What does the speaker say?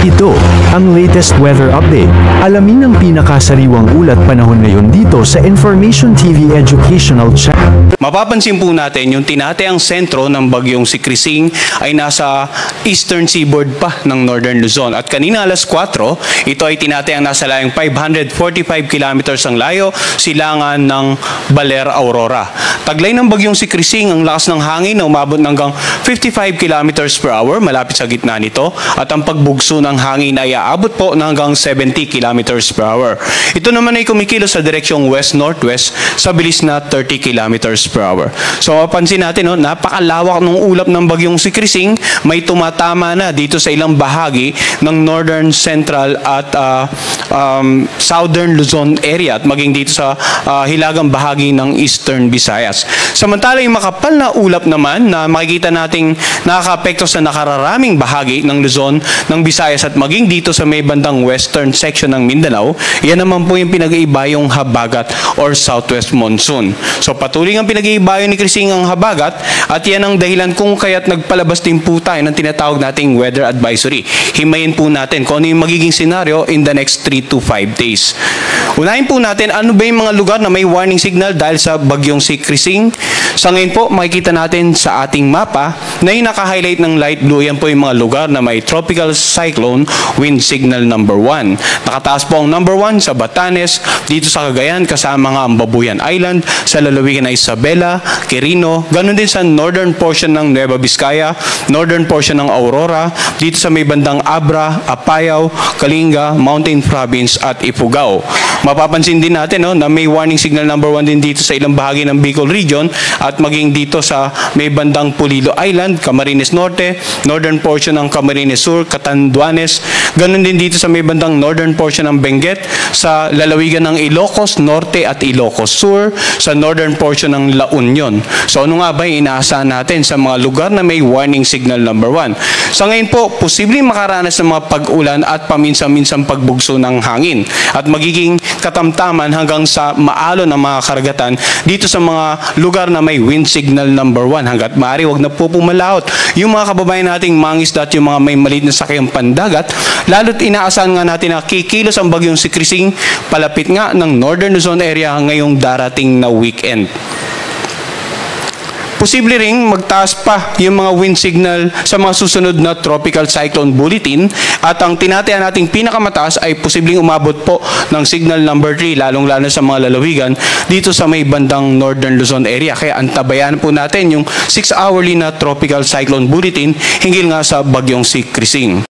Ito ang latest weather update. Alamin ang pinakasariwang ulat panahon ngayon dito sa Information TV Educational Channel. Mapapansin po natin yung tinatayang sentro ng bagyong si Krising ay nasa eastern seaboard pa ng Northern Luzon. At kanina alas 4, ito ay tinatayang nasa layong 545 kilometers ang layo, silangan ng Baler, Aurora. Taglay ng bagyong si Krising ang lakas ng hangin na umabot hanggang 55 kilometers per hour malapit sa gitna nito. At ang pagbugso ng hangin ay aabot po ng hanggang 70 kilometers per hour. Ito naman ay kumikilos sa direksyong west-northwest sa bilis na 30 kilometers per hour. So mapansin natin, napakalawak ng ulap ng bagyong si Krising, may tumatama na dito sa ilang bahagi ng northern, central at southern Luzon area at maging dito sa hilagang bahagi ng eastern Visayas. Samantala yung makapal na ulap naman na makikita nating nakakaapekto sa nakararaming bahagi ng Luzon, ng Visayas at maging dito sa may bandang western section ng Mindanao, yan naman po yung pinag-iiba yung habagat or southwest monsoon. So patuloy ang pinag-iibayo ni Krising ang habagat at yan ang dahilan kung kaya't nagpalabas din po tayo ng tinatawag nating weather advisory. Himayin po natin kung ano yung magiging scenario in the next 3 to 5 days. Unahin po natin ano ba yung mga lugar na may warning signal dahil sa bagyong si Krising. Sa ngayon po makikita natin sa ating mapa na yung naka-highlight ng light blue, yan po yung mga lugar na may tropical cyclone wind signal number 1. Nakataas po ang number 1 sa Batanes, dito sa Cagayan kasama nga ang Babuyan Island, sa lalawigan na Isabela, Quirino, ganun din sa northern portion ng Nueva Vizcaya, northern portion ng Aurora, dito sa may bandang Abra, Apayao, Kalinga, Mountain Province at Ifugao. Mapapansin din natin na may warning signal number 1 din dito sa ilang bahagi ng Bicol Region at maging dito sa may bandang Pulido Island, Camarines Norte, northern portion ng Camarines Sur, Catanduanes, ganun din dito sa may bandang northern portion ng Benguet, sa lalawigan ng Ilocos Norte at Ilocos Sur, sa northern portion ng La Union. So ano nga ba yung inaasahan natin sa mga lugar na may warning signal number 1? Sa ngayon po, posibleng makaranas ng mga pag-ulan at paminsan-minsang pagbugso ng hangin at magiging katamtaman hanggang sa maalon ng mga karagatan dito sa mga lugar na may wind signal number 1. Hanggat maaari, wag na po pumalahot yung mga kababayan nating mangisda at yung mga may maliit na sakyang pandagat, lalo't inaasahan nga natin na kikilos ang bagyong si Krising palapit nga ng Northern Luzon area ngayong darating na weekend. Posible ring magtaas pa yung mga wind signal sa mga susunod na tropical cyclone bulletin at ang tinataya nating pinakamataas ay posibleng umabot po ng signal number 3 lalong-lalo sa mga lalawigan dito sa may bandang Northern Luzon area. Kaya antabayan po natin yung 6 hourly na tropical cyclone bulletin hinggil nga sa bagyong si Krising.